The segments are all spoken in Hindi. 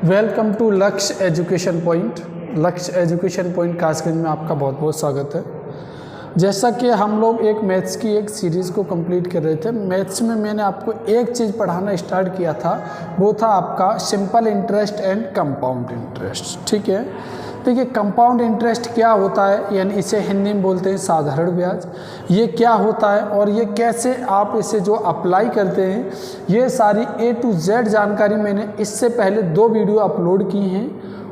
वेलकम टू लक्ष्य एजुकेशन पॉइंट। लक्ष्य एजुकेशन पॉइंट कासगंज में आपका बहुत बहुत स्वागत है। जैसा कि हम लोग एक मैथ्स की एक सीरीज़ को कंप्लीट कर रहे थे, मैथ्स में मैंने आपको एक चीज़ पढ़ाना स्टार्ट किया था, वो था आपका simple interest and compound interest. ठीक है, देखिए कंपाउंड इंटरेस्ट क्या होता है, यानी इसे हिंदी में बोलते हैं साधारण ब्याज। ये क्या होता है और ये कैसे आप इसे जो अप्लाई करते हैं, ये सारी A to Z जानकारी मैंने इससे पहले 2 वीडियो अपलोड की हैं।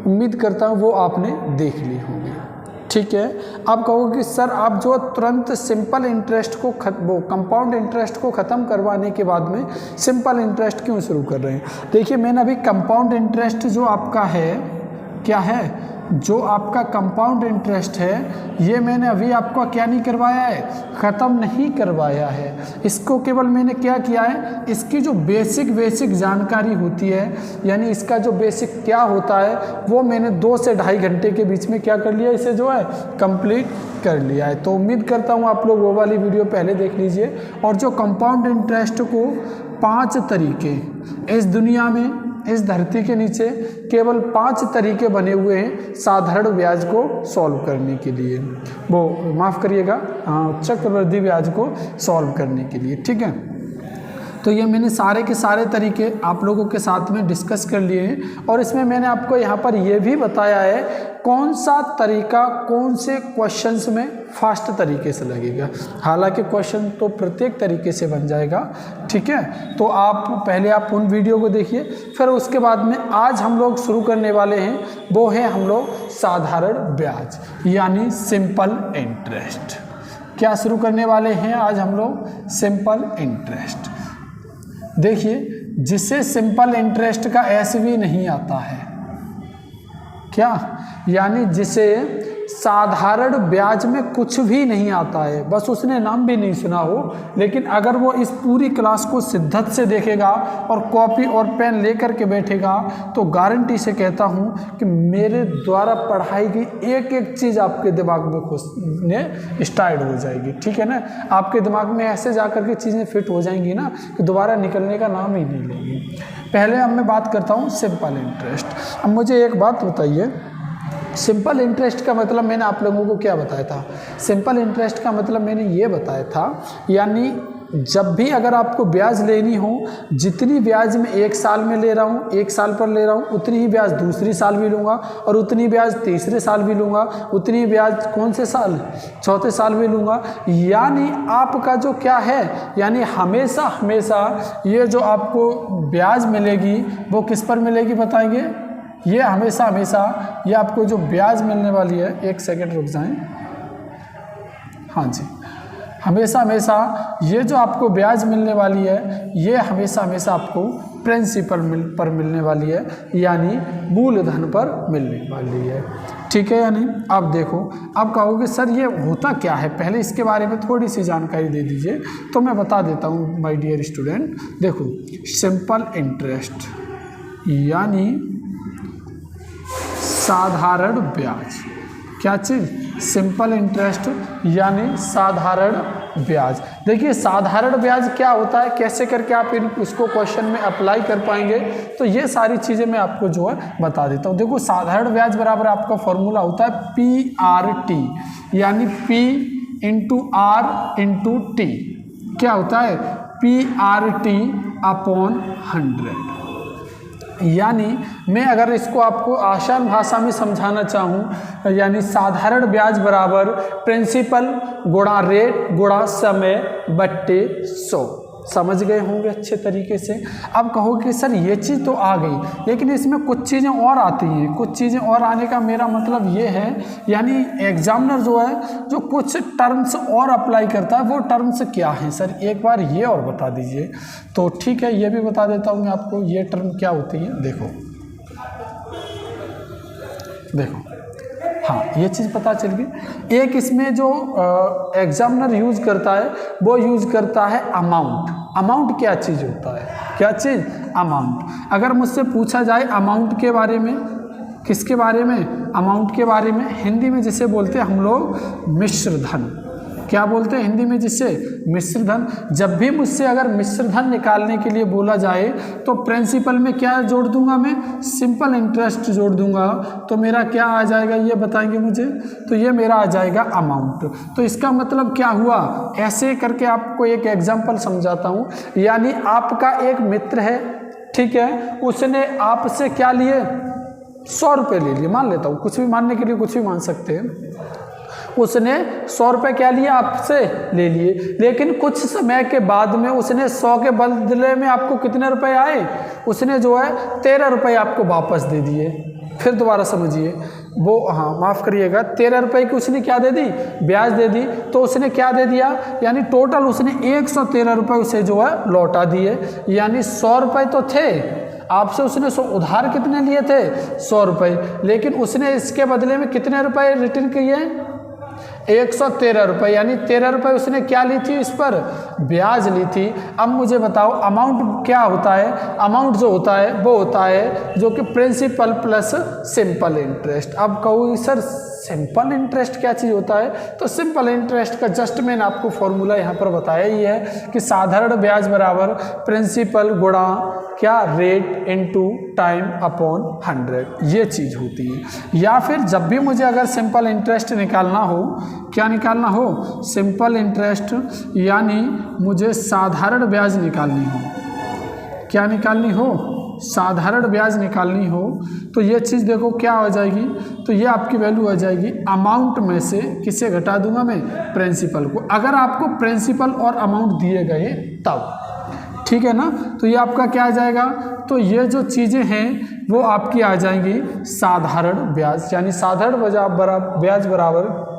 उम्मीद करता हूँ वो आपने देख ली होंगी। ठीक है, आप कहोगे कि सर आप जो तुरंत सिंपल इंटरेस्ट को वो कंपाउंड इंटरेस्ट को ख़त्म करवाने के बाद में सिंपल इंटरेस्ट क्यों शुरू कर रहे हैं। देखिए मैंने अभी कंपाउंड इंटरेस्ट जो आपका है, क्या है, जो आपका कंपाउंड इंटरेस्ट है, ये मैंने अभी आपका क्या नहीं करवाया है, ख़त्म नहीं करवाया है। इसको केवल मैंने क्या किया है, इसकी जो बेसिक जानकारी होती है, यानी इसका जो बेसिक क्या होता है, वो मैंने 2 से ढाई घंटे के बीच में क्या कर लिया, इसे जो है कंप्लीट कर लिया है। तो उम्मीद करता हूँ आप लोग वो वाली वीडियो पहले देख लीजिए। और जो कंपाउंड इंटरेस्ट को 5 तरीके इस दुनिया में, इस धरती के नीचे केवल 5 तरीके बने हुए हैं साधारण ब्याज को सॉल्व करने के लिए, वो माफ़ करिएगा चक्रवृद्धि ब्याज को सॉल्व करने के लिए। ठीक है, तो ये मैंने सारे के सारे तरीके आप लोगों के साथ में डिस्कस कर लिए हैं। और इसमें मैंने आपको यहाँ पर ये भी बताया है कौन सा तरीका कौन से क्वेश्चंस में फास्ट तरीके से लगेगा। हालांकि क्वेश्चन तो प्रत्येक तरीके से बन जाएगा। ठीक है, तो आप पहले आप उन वीडियो को देखिए, फिर उसके बाद में आज हम लोग शुरू करने वाले हैं, वो है हम लोग साधारण ब्याज यानी सिंपल इंटरेस्ट। क्या शुरू करने वाले हैं आज हम लोग, सिंपल इंटरेस्ट। देखिए जिसे सिंपल इंटरेस्ट का एस भी नहीं आता है, क्या, यानी जिसे साधारण ब्याज में कुछ भी नहीं आता है, बस उसने नाम भी नहीं सुना हो, लेकिन अगर वो इस पूरी क्लास को शिद्दत से देखेगा और कॉपी और पेन लेकर के बैठेगा, तो गारंटी से कहता हूँ कि मेरे द्वारा पढ़ाई की एक एक चीज़ आपके दिमाग में घुसने स्टार्ट हो जाएगी। ठीक है ना, आपके दिमाग में ऐसे जा कर के चीज़ें फिट हो जाएंगी ना कि दोबारा निकलने का नाम ही नहीं लेंगी। पहले अब मैं बात करता हूँ सिंपल इंटरेस्ट। अब मुझे एक बात बताइए, सिंपल इंटरेस्ट का मतलब मैंने आप लोगों को क्या बताया था, सिंपल इंटरेस्ट का मतलब मैंने ये बताया था, यानी जब भी अगर आपको ब्याज लेनी हो, जितनी ब्याज मैं 1 साल में ले रहा हूँ, 1 साल पर ले रहा हूँ, उतनी ही ब्याज दूसरी साल भी लूँगा और उतनी ब्याज तीसरे साल भी लूँगा, उतनी ब्याज कौन से साल, चौथे साल भी लूँगा। यानी आपका जो क्या है, यानी हमेशा ये जो आपको ब्याज मिलेगी वो किस पर मिलेगी बताएंगे, ये हमेशा ये आपको जो ब्याज मिलने वाली है, 1 सेकंड रुक जाएं, हाँ जी, हमेशा ये जो आपको ब्याज मिलने वाली है, ये हमेशा आपको प्रिंसिपल पर मिलने वाली है, यानी मूलधन पर मिलने वाली है। ठीक है, यानी अब देखो, अब कहोगे सर ये होता क्या है, पहले इसके बारे में थोड़ी सी जानकारी दे दीजिए। तो मैं बता देता हूँ माय डियर स्टूडेंट। देखो सिंपल इंटरेस्ट यानी साधारण ब्याज, क्या चीज़, सिंपल इंटरेस्ट यानी साधारण ब्याज। देखिए साधारण ब्याज क्या होता है, कैसे करके आप इसको क्वेश्चन में अप्लाई कर पाएंगे, तो ये सारी चीज़ें मैं आपको जो है बता देता हूँ। देखो साधारण ब्याज बराबर आपका फॉर्मूला होता है PRT, यानी P × R × T। क्या होता है, PRT अपॉन 100। यानी मैं अगर इसको आपको आसान भाषा में समझाना चाहूँ, यानी साधारण ब्याज बराबर प्रिंसिपल गुणा रेट गुणा समय बट्टे 100। समझ गए होंगे अच्छे तरीके से। अब कहोगे कि सर ये चीज़ तो आ गई, लेकिन इसमें कुछ चीज़ें और आती हैं। कुछ चीज़ें और आने का मेरा मतलब ये है, यानी एग्जामिनर जो है जो कुछ टर्म्स और अप्लाई करता है, वो टर्म्स क्या हैं सर, एक बार ये और बता दीजिए। तो ठीक है, ये भी बता देता हूँ मैं आपको, ये टर्म क्या होती है। देखो हाँ, ये चीज़ पता चल गई। एक इसमें जो एग्जामिनर यूज़ करता है, वो यूज़ करता है अमाउंट। अमाउंट क्या चीज़ होता है, क्या चीज़, अमाउंट। अगर मुझसे पूछा जाए अमाउंट के बारे में, किसके बारे में, अमाउंट के बारे में, हिंदी में जिसे बोलते हैं हम लोग मिश्र धन। क्या बोलते हैं हिंदी में जिससे, मिश्र धन। जब भी मुझसे अगर मिश्र धन निकालने के लिए बोला जाए तो प्रिंसिपल में क्या जोड़ दूंगा मैं, सिंपल इंटरेस्ट जोड़ दूंगा। तो मेरा क्या आ जाएगा ये बताएंगे मुझे, तो ये मेरा आ जाएगा अमाउंट। तो इसका मतलब क्या हुआ, ऐसे करके आपको एक एग्जाम्पल समझाता हूँ। यानी आपका एक मित्र है, ठीक है, उसने आपसे क्या लिए, 100 रुपये ले लिए, मान लेता हूँ, कुछ भी मानने के लिए कुछ भी मान सकते हैं। उसने 100 रुपये क्या लिया आपसे, ले लिए, लेकिन कुछ समय के बाद में उसने 100 के बदले में आपको कितने रुपए आए, उसने जो है 13 रुपये आपको वापस दे दिए। फिर दोबारा समझिए, वो हाँ माफ़ करिएगा, 13 रुपये की उसने क्या दे दी, ब्याज दे दी। तो उसने क्या दे दिया, यानी टोटल उसने 113 रुपये उसे जो है लौटा दिए। यानी 100 रुपये तो थे आपसे, उसने उधार कितने लिए थे, 100 रुपये, लेकिन उसने इसके बदले में कितने रुपए रिटर्न किए, 113 रुपये। यानी 13 रुपये उसने क्या ली थी, इस पर ब्याज ली थी। अब मुझे बताओ अमाउंट क्या होता है, अमाउंट जो होता है वो होता है जो कि प्रिंसिपल प्लस सिंपल इंटरेस्ट। अब कहोगे सर सिंपल इंटरेस्ट क्या चीज़ होता है, तो सिंपल इंटरेस्ट का जस्ट मैंने आपको फॉर्मूला यहाँ पर बताया ही है कि साधारण ब्याज बराबर प्रिंसिपल गुणा क्या, रेट इनटू टाइम अपॉन 100, ये चीज़ होती है। या फिर जब भी मुझे अगर सिंपल इंटरेस्ट निकालना हो, क्या निकालना हो, सिंपल इंटरेस्ट, यानी मुझे साधारण ब्याज निकालनी हो, क्या निकालनी हो, साधारण ब्याज निकालनी हो, तो ये चीज़ देखो क्या हो जाएगी, तो ये आपकी वैल्यू आ जाएगी अमाउंट में से किसे घटा दूंगा मैं, प्रिंसिपल को। अगर आपको प्रिंसिपल और अमाउंट दिए गए तब, ठीक है ना, तो ये आपका क्या आ जाएगा, तो ये जो चीज़ें हैं वो आपकी आ जाएंगी साधारण ब्याज। यानी साधारण ब्याज बराबर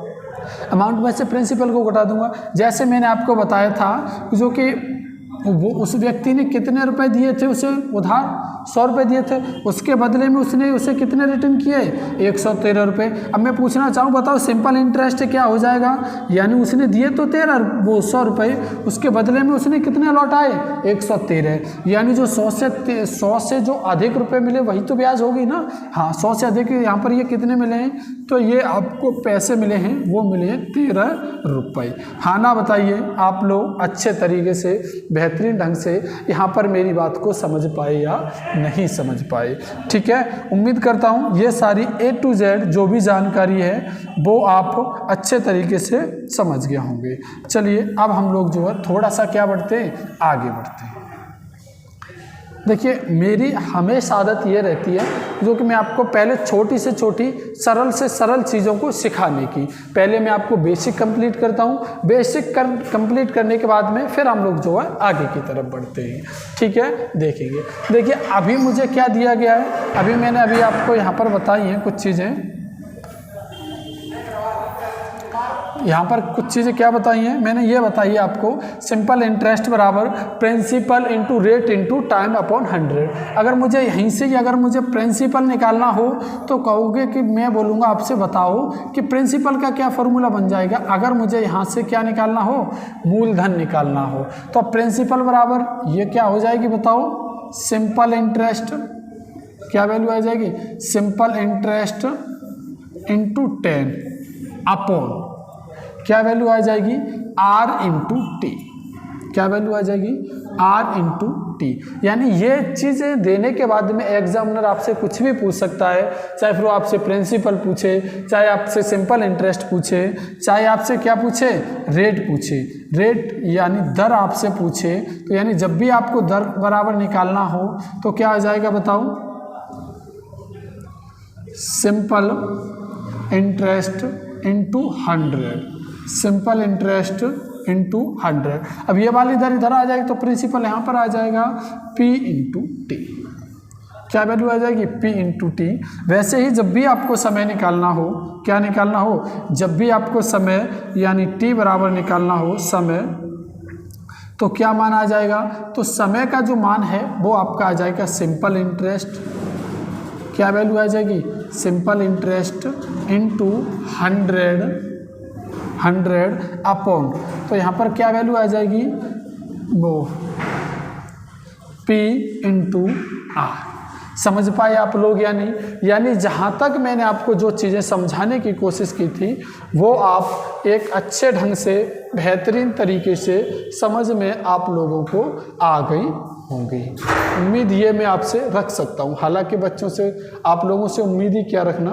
अमाउंट में से प्रिंसिपल को घटा दूंगा। जैसे मैंने आपको बताया था जो कि वो उस व्यक्ति ने कितने रुपए दिए थे उसे उधार, 100 रुपये दिए थे, उसके बदले में उसने उसे कितने रिटर्न किए, 113 रुपये। अब मैं पूछना चाहूँ, बताओ सिंपल इंटरेस्ट क्या हो जाएगा, यानी उसने दिए तो 100 रुपये, उसके बदले में उसने कितने लौटाए, 113। यानी जो 100 से जो अधिक रुपए मिले वही तो ब्याज होगी ना। हाँ 100 से अधिक यहाँ पर ये कितने मिले हैं, तो ये आपको पैसे मिले हैं, वो मिले हैं 13 रुपये। हाँ ना बताइए, आप लोग अच्छे तरीके से बेहतरीन ढंग से यहाँ पर मेरी बात को समझ पाए या नहीं समझ पाए। ठीक है, उम्मीद करता हूँ ये सारी A to Z जो भी जानकारी है वो आप अच्छे तरीके से समझ गए होंगे। चलिए अब हम लोग जो है थोड़ा सा क्या बढ़ते हैं, आगे बढ़ते हैं। देखिए मेरी हमेशा आदत ये रहती है जो कि मैं आपको पहले छोटी से छोटी सरल से सरल चीज़ों को सिखाने की। पहले मैं आपको बेसिक कंप्लीट करता हूँ, बेसिक कंप्लीट करने के बाद में फिर हम लोग जो है आगे की तरफ बढ़ते हैं। ठीक है, देखेंगे। देखिए अभी मुझे क्या दिया गया है, अभी मैंने अभी आपको यहाँ पर बताई हैं कुछ चीज़ें, यहाँ पर कुछ चीज़ें क्या बताई हैं मैंने, ये बताइए आपको सिंपल इंटरेस्ट बराबर principal into rate into time upon 100। अगर मुझे यहीं से ही अगर मुझे प्रिंसिपल निकालना हो तो कहोगे कि मैं बोलूँगा आपसे बताओ कि प्रिंसिपल का क्या फॉर्मूला बन जाएगा। अगर मुझे यहाँ से क्या निकालना हो, मूलधन निकालना हो, तो प्रिंसिपल बराबर ये क्या हो जाएगी बताओ, सिंपल इंटरेस्ट, क्या वैल्यू आ जाएगी, सिंपल इंटरेस्ट इंटू 10 अपॉन क्या वैल्यू आ जाएगी, R इंटू टी। क्या वैल्यू आ जाएगी, R इंटू टी। यानी ये चीज़ें देने के बाद में एग्जामिनर आपसे कुछ भी पूछ सकता है, चाहे फिर वो आपसे प्रिंसिपल पूछे, चाहे आपसे सिंपल इंटरेस्ट पूछे, चाहे आपसे क्या पूछे, रेट पूछे, रेट यानी दर आपसे पूछे। तो यानी जब भी आपको दर बराबर निकालना हो तो क्या आ जाएगा बताओ, simple interest into 100, simple interest into 100। अब ये वाली दर इधर आ जाएगी तो प्रिंसिपल यहाँ पर आ जाएगा P इंटू टी। क्या वैल्यू आ जाएगी, P इंटू टी। वैसे ही जब भी आपको समय निकालना हो, क्या निकालना हो, जब भी आपको समय यानी T बराबर निकालना हो समय, तो क्या मान आ जाएगा, तो समय का जो मान है वो आपका आ जाएगा सिंपल इंटरेस्ट। क्या वैल्यू आ जाएगी, सिंपल इंटरेस्ट इंटू 100 अपॉन, तो यहाँ पर क्या वैल्यू आ जाएगी, वो P इंटू R। समझ पाए आप लोग या नहीं? यानी जहाँ तक मैंने आपको जो चीज़ें समझाने की कोशिश की थी वो आप एक अच्छे ढंग से बेहतरीन तरीके से समझ में आप लोगों को आ गई होंगी। उम्मीद ये मैं आपसे रख सकता हूँ। हालांकि बच्चों से आप लोगों से उम्मीद ही क्या रखना,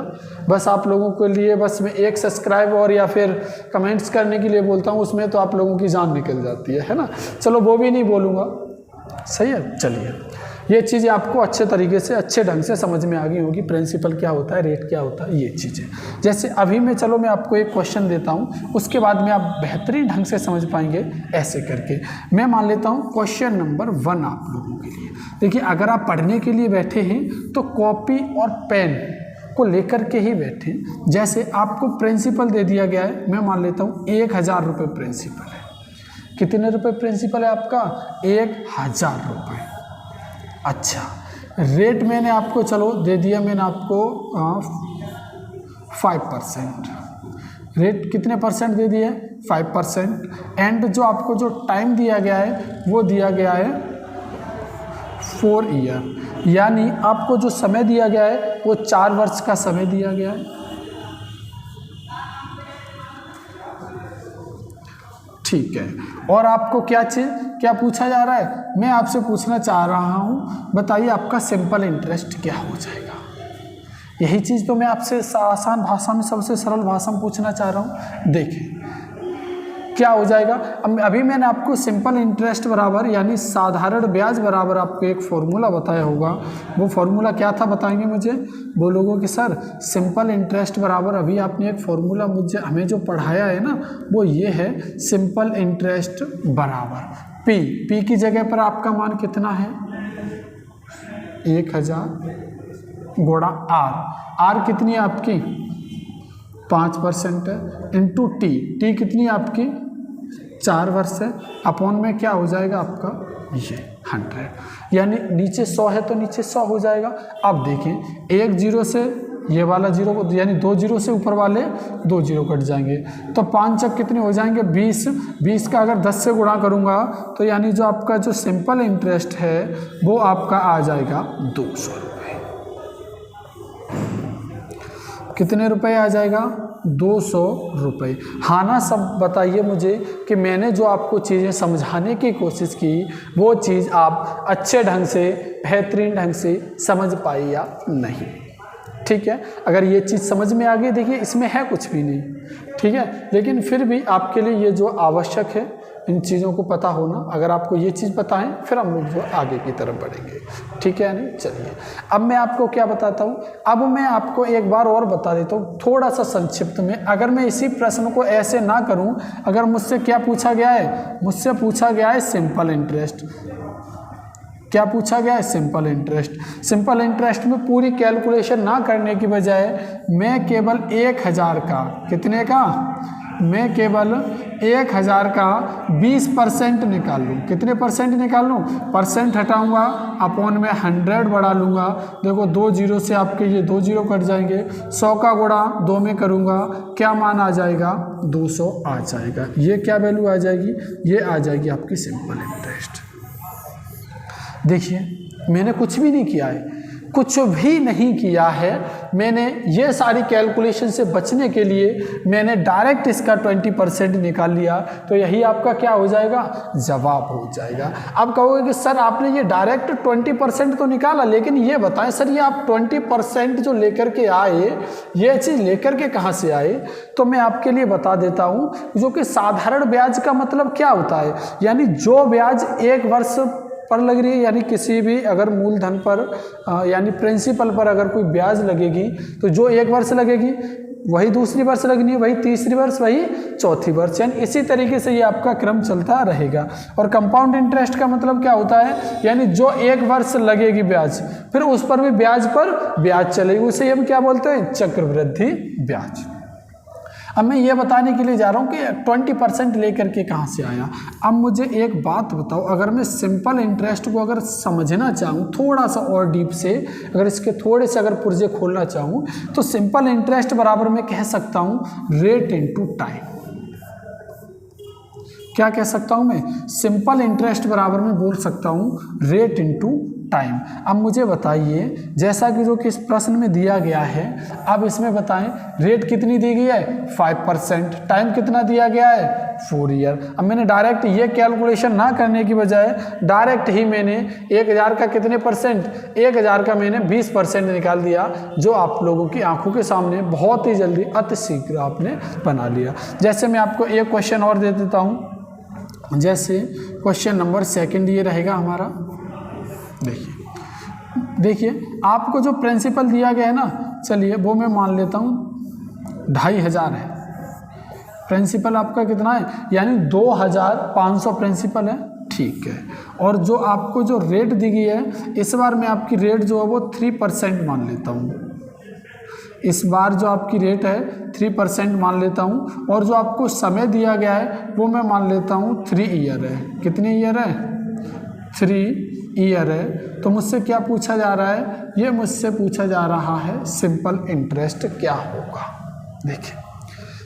बस आप लोगों के लिए बस मैं एक सब्सक्राइब और या फिर कमेंट्स करने के लिए बोलता हूँ, उसमें तो आप लोगों की जान निकल जाती है ना। चलो वो भी नहीं बोलूँगा, सही है। चलिए ये चीज़ें आपको अच्छे तरीके से अच्छे ढंग से समझ में आ गई होगी। प्रिंसिपल क्या होता है, रेट क्या होता है, ये चीज़ें। जैसे अभी मैं आपको एक क्वेश्चन देता हूँ, उसके बाद में आप बेहतरीन ढंग से समझ पाएंगे। ऐसे करके मैं मान लेता हूँ क्वेश्चन नंबर 1 आप लोगों के लिए। देखिए अगर आप पढ़ने के लिए बैठे हैं तो कॉपी और पेन को लेकर के ही बैठे। जैसे आपको प्रिंसिपल दे दिया गया है, मैं मान लेता हूँ 1000 रुपये प्रिंसिपल है। कितने रुपए प्रिंसिपल है आपका? 1000 रुपये। अच्छा, रेट मैंने आपको चलो दे दिया, मैंने आपको 5%। रेट कितने परसेंट दे दिए? 5%। एंड जो आपको जो टाइम दिया गया है वो दिया गया है 4 ईयर, यानी आपको जो समय दिया गया है वो 4 वर्ष का समय दिया गया है। ठीक है। और आपको क्या पूछा जा रहा है? मैं आपसे पूछना चाह रहा हूँ, बताइए आपका सिंपल इंटरेस्ट क्या हो जाएगा। यही चीज़ तो मैं आपसे आसान भाषा में, सबसे सरल भाषा में पूछना चाह रहा हूँ। देखिए क्या हो जाएगा। अभी मैंने आपको सिंपल इंटरेस्ट बराबर यानी साधारण ब्याज बराबर आपको एक फॉर्मूला बताया होगा। वो फॉर्मूला क्या था बताएंगे मुझे? बोलोगे कि सर सिंपल इंटरेस्ट बराबर, अभी आपने एक फॉर्मूला हमें जो पढ़ाया है ना, वो ये है सिंपल इंटरेस्ट बराबर पी की जगह पर आपका मान कितना है? 1000 गुणा आर कितनी है आपकी? 5% है, इंटू टी कितनी है आपकी? 4 वर्ष है। अपॉन में क्या हो जाएगा आपका? ये 100, यानी नीचे 100 है तो नीचे 100 हो जाएगा। अब देखें एक जीरो से ये वाला जीरो को, यानी 2 जीरो से ऊपर वाले 2 जीरो कट जाएंगे, तो 5 चक कितने हो जाएंगे? 20 का अगर 10 से गुणा करूँगा तो यानी जो आपका जो सिंपल इंटरेस्ट है वो आपका आ जाएगा 200 रुपये। कितने रुपए आ जाएगा? 200 रुपये। हाँ ना, सब बताइए मुझे कि मैंने जो आपको चीज़ें समझाने की कोशिश की वो चीज़ आप अच्छे ढंग से बेहतरीन ढंग से समझ पाई या नहीं। ठीक है, अगर ये चीज़ समझ में आ गई, देखिए इसमें है कुछ भी नहीं, ठीक है, लेकिन फिर भी आपके लिए ये जो आवश्यक है इन चीज़ों को पता होना। अगर आपको ये चीज़ पता है फिर हम लोग जो आगे की तरफ बढ़ेंगे। ठीक है नहीं? चलिए अब मैं आपको क्या बताता हूँ, अब मैं आपको एक बार और बता देता हूँ थोड़ा सा संक्षिप्त में। अगर मैं इसी प्रश्न को ऐसे ना करूँ, अगर मुझसे क्या पूछा गया है? मुझसे पूछा गया है सिंपल इंटरेस्ट। क्या पूछा गया है? Simple interest. सिंपल इंटरेस्ट में पूरी कैलकुलेशन ना करने की बजाय मैं केवल 1000 का, कितने का? मैं केवल 1000 का 20% निकाल लूँ। कितने परसेंट निकाल लूँ? परसेंट हटाऊँगा, अपॉन में 100 बढ़ा लूँगा। देखो 2 जीरो से आपके ये 2 जीरो कट जाएंगे, 100 का गुणा 2 में करूँगा, क्या मान आ जाएगा? 200 आ जाएगा। ये क्या वैल्यू आ जाएगी? ये आ जाएगी आपकी सिंपल इंटरेस्ट। देखिए मैंने कुछ भी नहीं किया है, कुछ भी नहीं किया है मैंने। ये सारी कैलकुलेशन से बचने के लिए मैंने डायरेक्ट इसका 20% निकाल लिया, तो यही आपका क्या हो जाएगा? जवाब हो जाएगा। अब कहोगे कि सर आपने ये डायरेक्ट 20% तो निकाला, लेकिन ये बताएं सर ये आप 20% जो लेकर के आए, ये चीज़ लेकर के कहाँ से आए? तो मैं आपके लिए बता देता हूँ, जो कि साधारण ब्याज का मतलब क्या होता है, यानी जो ब्याज 1 वर्ष पर लग रही है, यानी किसी भी अगर मूलधन पर यानी प्रिंसिपल पर अगर कोई ब्याज लगेगी तो जो 1 वर्ष लगेगी वही दूसरी वर्ष लगनी है, वही तीसरी वर्ष, वही चौथी वर्ष, यानी इसी तरीके से ये आपका क्रम चलता रहेगा। और कंपाउंड इंटरेस्ट का मतलब क्या होता है? यानी जो 1 वर्ष लगेगी ब्याज, फिर उस पर भी ब्याज पर ब्याज चलेगी, उसे हम क्या बोलते हैं? चक्रवृद्धि ब्याज। अब मैं ये बताने के लिए जा रहा हूँ कि 20% लेकर के कहाँ से आया। अब मुझे एक बात बताओ, अगर मैं सिंपल इंटरेस्ट को अगर समझना चाहूँ थोड़ा सा और डीप से, अगर इसके थोड़े से अगर पुर्जे खोलना चाहूँ, तो सिंपल इंटरेस्ट बराबर मैं कह सकता हूँ रेट इनटू टाइम। क्या कह सकता हूँ मैं? सिंपल इंटरेस्ट बराबर में बोल सकता हूँ रेट इनटू टाइम। अब मुझे बताइए, जैसा कि जो किस प्रश्न में दिया गया है, अब इसमें बताएं रेट कितनी दी गई है 5%, टाइम कितना दिया गया है 4 ईयर। अब मैंने डायरेक्ट ये कैलकुलेशन ना करने की बजाय डायरेक्ट ही मैंने 1000 का कितने परसेंट, 1000 का मैंने 20% निकाल दिया, जो आप लोगों की आंखों के सामने बहुत ही जल्दी अति शीघ्र आपने बना लिया। जैसे मैं आपको एक क्वेश्चन और दे देता हूँ, जैसे क्वेश्चन नंबर 2 ये रहेगा हमारा। देखिए आपको जो प्रिंसिपल दिया गया है ना, चलिए वो मैं मान लेता हूँ 2500 है प्रिंसिपल आपका, कितना है यानी 2500 प्रिंसिपल है, ठीक है। और जो आपको जो रेट दी गई है, इस बार मैं आपकी रेट जो है वो 3% मान लेता हूँ। इस बार जो आपकी रेट है 3% मान लेता हूँ, और जो आपको समय दिया गया है वो मैं मान लेता हूँ 3 ईयर है। कितने ईयर है 3 ईयर है। तो मुझसे क्या पूछा जा रहा है, ये मुझसे पूछा जा रहा है सिंपल इंटरेस्ट क्या होगा। देखिए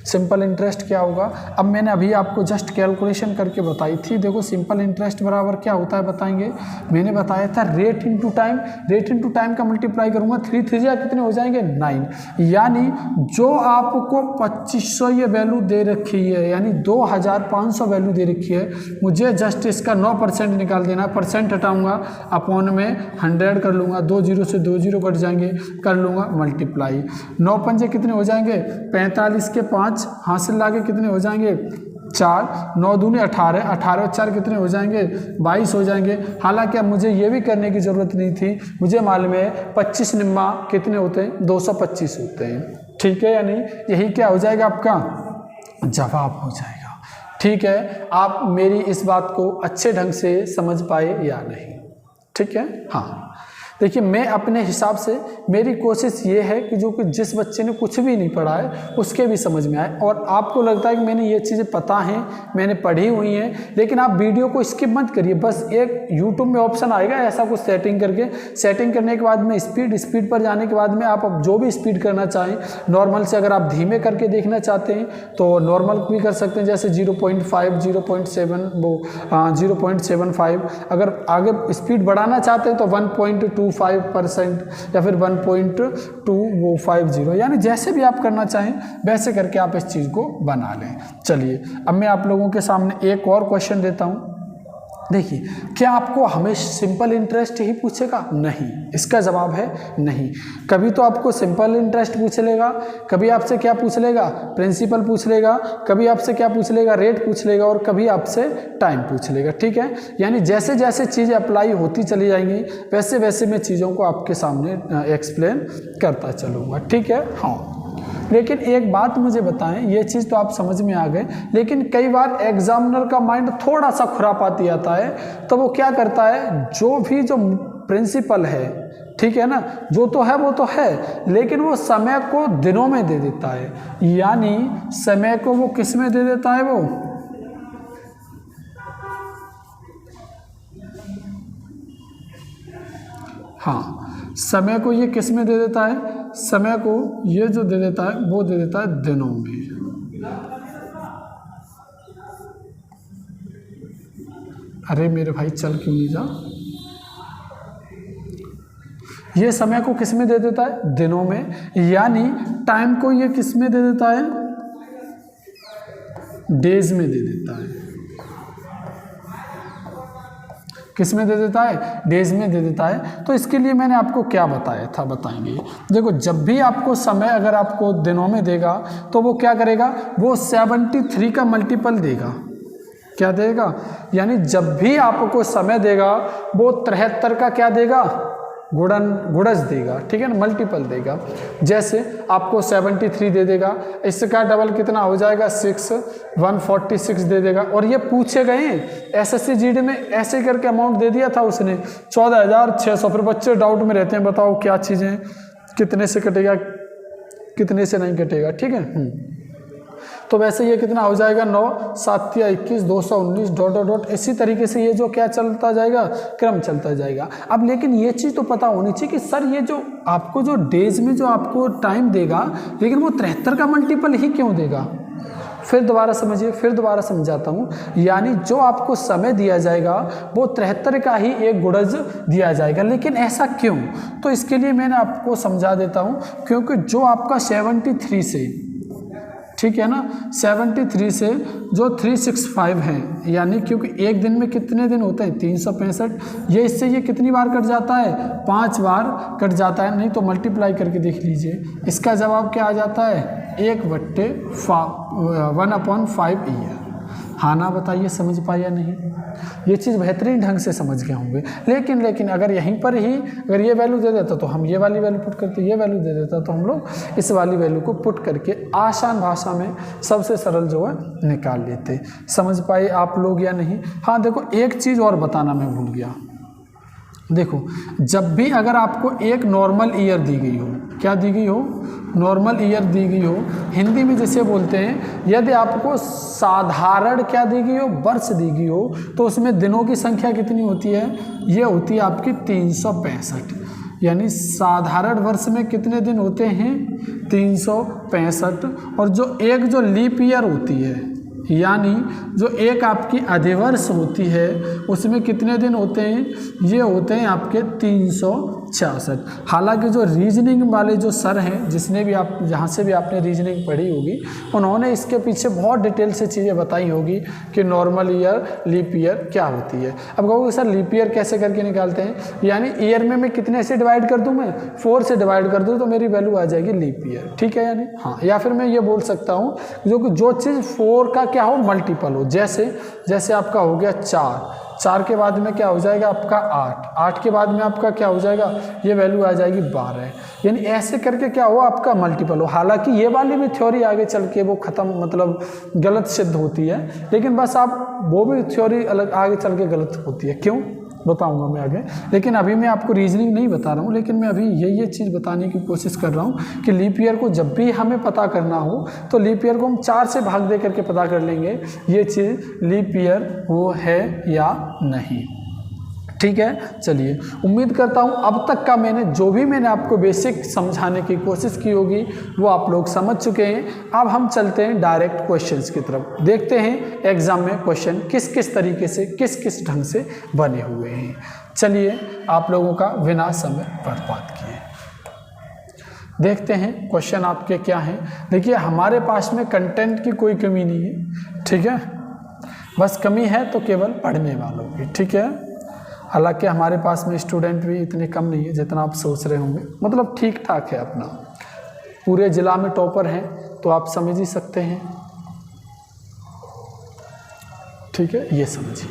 सिंपल इंटरेस्ट क्या होगा, अब मैंने अभी आपको जस्ट कैलकुलेशन करके बताई थी। देखो सिंपल इंटरेस्ट बराबर क्या होता है बताएंगे, मैंने बताया था rate into time, rate into time का मल्टीप्लाई करूंगा 3 3 कितने हो जाएंगे 9, यानी जो आपको 2500 ये वैल्यू दे रखी है, यानी 2500 वैल्यू दे रखी है, मुझे जस्ट इसका 9% निकाल देना है। परसेंट हटाऊंगा, अपॉन में 100 कर लूँगा, 2 0 से 2 0 कट जाएंगे, कर लूँगा मल्टीप्लाई। 9 पंजे कितने हो जाएंगे 45 के 5 हासिल लाके कितने हो जाएंगे 4, 9 दूनी 18, 18 और 4 कितने हो जाएंगे 22 हो जाएंगे। हालांकि अब मुझे ये भी करने की ज़रूरत नहीं थी, मुझे मालूम है 25 निम्मा कितने होते हैं 225 होते हैं, ठीक है। यानी यही क्या हो जाएगा आपका जवाब हो जाएगा, ठीक है। आप मेरी इस बात को अच्छे ढंग से समझ पाए या नहीं, ठीक है। हाँ देखिए मैं अपने हिसाब से, मेरी कोशिश ये है कि जो कि जिस बच्चे ने कुछ भी नहीं पढ़ा है उसके भी समझ में आए, और आपको लगता है कि मैंने ये चीज़ें पता हैं, मैंने पढ़ी हुई हैं, लेकिन आप वीडियो को स्किप मत करिए। बस एक यूट्यूब में ऑप्शन आएगा ऐसा कुछ सेटिंग करके, सेटिंग करने के बाद में स्पीड पर जाने के बाद में आप जो भी स्पीड करना चाहें, नॉर्मल से अगर आप धीमे करके देखना चाहते हैं तो नॉर्मल भी कर सकते हैं, जैसे 0.5 0.7 वो 0.75। अगर आगे स्पीड बढ़ाना चाहते हैं तो 1.25% या फिर 1.2550, यानी जैसे भी आप करना चाहें वैसे करके आप इस चीज़ को बना लें। चलिए अब मैं आप लोगों के सामने एक और क्वेश्चन देता हूं। देखिए क्या आपको हमेशा सिंपल इंटरेस्ट ही पूछेगा? नहीं, इसका जवाब है नहीं। कभी तो आपको सिंपल इंटरेस्ट पूछ लेगा, कभी आपसे क्या पूछ लेगा प्रिंसिपल पूछ लेगा, कभी आपसे क्या पूछ लेगा रेट पूछ लेगा, और कभी आपसे टाइम पूछ लेगा, ठीक है। यानी जैसे जैसे चीज़ें अप्लाई होती चली जाएंगी वैसे वैसे मैं चीज़ों को आपके सामने एक्सप्लेन करता चलूँगा, ठीक है। हाँ लेकिन एक बात मुझे बताएं, ये चीज़ तो आप समझ में आ गए, लेकिन कई बार एग्जामिनर का माइंड थोड़ा सा खुरापाती आता है, तो वो क्या करता है, जो भी जो प्रिंसिपल है, ठीक है ना, जो तो है वो तो है, लेकिन वो समय को दिनों में दे देता है। यानी समय को वो किस में दे देता है, वो हाँ समय को ये किस में दे देता है, समय को ये जो दे देता है वो दे देता है दिनों में। अरे मेरे भाई चल क्यों नहीं जा, ये समय को किस में दे देता है दिनों में, यानी टाइम को ये किस में दे देता है डेज में दे देता है। किस में दे देता है डेज में दे देता है। तो इसके लिए मैंने आपको क्या बताया था बताएंगे। देखो जब भी आपको समय अगर आपको दिनों में देगा तो वो क्या करेगा, वो 73 का मल्टीपल देगा। क्या देगा, यानी जब भी आपको समय देगा वो 73 का क्या देगा, गुणज देगा, ठीक है ना, मल्टीपल देगा। जैसे आपको 73 दे देगा, इसका डबल कितना हो जाएगा 6, 146 दे देगा। और ये पूछे गए एसएससी जीडी में ऐसे करके अमाउंट दे दिया था उसने 14,600। फिर बच्चे डाउट में रहते हैं, बताओ क्या चीज़ें, कितने से कटेगा कितने से नहीं कटेगा, ठीक है। तो वैसे ये कितना हो जाएगा 9 7 या 21 219 डॉट डॉट डॉट, इसी तरीके से ये जो क्या चलता जाएगा, क्रम चलता जाएगा। अब लेकिन ये चीज़ तो पता होनी चाहिए कि सर ये जो आपको जो डेज में जो आपको टाइम देगा, लेकिन वो 73 का मल्टीपल ही क्यों देगा, फिर दोबारा समझिए, फिर दोबारा समझाता हूँ। यानी जो आपको समय दिया जाएगा वो 73 का ही एक गुणज दिया जाएगा। लेकिन ऐसा क्यों? तो इसके लिए मैंने आपको समझा देता हूँ। क्योंकि जो आपका 73 से, ठीक है ना, 73 से जो 365 है, यानी क्योंकि एक दिन में कितने दिन होते हैं 365, ये इससे ये कितनी बार कट जाता है 5 बार कट जाता है। नहीं तो मल्टीप्लाई करके देख लीजिए, इसका जवाब क्या आ जाता है 1/1/5 ईयर। हाँ ना, बताइए समझ पाया नहीं? ये चीज़ बेहतरीन ढंग से समझ गए होंगे। लेकिन अगर यहीं पर ही अगर ये वैल्यू दे देता तो हम ये वाली वैल्यू पुट करते, ये वैल्यू दे देता तो हम लोग इस वाली वैल्यू को पुट करके आसान भाषा में सबसे सरल जो है निकाल लेते। समझ पाए आप लोग या नहीं? हाँ देखो, एक चीज़ और बताना मैं भूल गया। देखो, जब भी अगर आपको एक नॉर्मल ईयर दी गई हो, क्या दी गई हो, नॉर्मल ईयर दी गई हो, हिंदी में जैसे बोलते हैं, यदि आपको साधारण क्या दी गई हो, वर्ष दी गई हो, तो उसमें दिनों की संख्या कितनी होती है, ये होती है आपकी 365। यानी साधारण वर्ष में कितने दिन होते हैं 365। और जो एक जो लीप ईयर होती है, यानी जो एक आपकी अधिवर्ष होती है, उसमें कितने दिन होते हैं, ये होते हैं आपके 366। हालांकि जो रीजनिंग वाले जो सर हैं, जिसने भी आप जहाँ से भी आपने रीजनिंग पढ़ी होगी, उन्होंने इसके पीछे बहुत डिटेल से चीज़ें बताई होगी कि नॉर्मल ईयर, लीप ईयर क्या होती है। अब कहोगे सर लीप ईयर कैसे करके निकालते हैं, यानी ईयर में मैं कितने से डिवाइड कर दूँ, मैं 4 से डिवाइड कर दूँ तो मेरी वैल्यू आ जाएगी लीप ईयर, ठीक है यानी। हाँ, या फिर मैं ये बोल सकता हूँ जो चीज़ 4 का क्या हो, मल्टीपल हो। जैसे आपका हो गया 4 के बाद में क्या हो जाएगा आपका 8 के बाद में आपका क्या हो जाएगा, ये वैल्यू आ जाएगी 12। यानी ऐसे करके क्या हो, आपका मल्टीपल हो। हालांकि ये वाली भी थ्योरी आगे चल के वो ख़त्म मतलब गलत सिद्ध होती है, लेकिन बस आप वो भी थ्योरी अलग आगे चल के गलत होती है। क्यों, बताऊंगा मैं आगे। लेकिन अभी मैं आपको रीजनिंग नहीं बता रहा हूँ, लेकिन मैं अभी ये चीज़ बताने की कोशिश कर रहा हूँ कि लीप ईयर को जब भी हमें पता करना हो तो लीप ईयर को हम 4 से भाग दे करके पता कर लेंगे ये चीज़ लीप ईयर वो है या नहीं। ठीक है, चलिए, उम्मीद करता हूँ अब तक का जो भी मैंने आपको बेसिक समझाने की कोशिश की होगी वो आप लोग समझ चुके हैं। अब हम चलते हैं डायरेक्ट क्वेश्चंस की तरफ, देखते हैं एग्जाम में क्वेश्चन किस किस तरीके से किस किस ढंग से बने हुए हैं। चलिए, आप लोगों का बिना समय बर्बाद किए देखते हैं क्वेश्चन आपके क्या हैं। देखिए, हमारे पास में कंटेंट की कोई कमी नहीं है, ठीक है, बस कमी है तो केवल पढ़ने वालों की, ठीक है। हालांकि हमारे पास में स्टूडेंट भी इतने कम नहीं है जितना आप सोच रहे होंगे, मतलब ठीक ठाक है अपना। पूरे ज़िला में टॉपर हैं तो आप समझ ही सकते हैं, ठीक है, ये समझिए।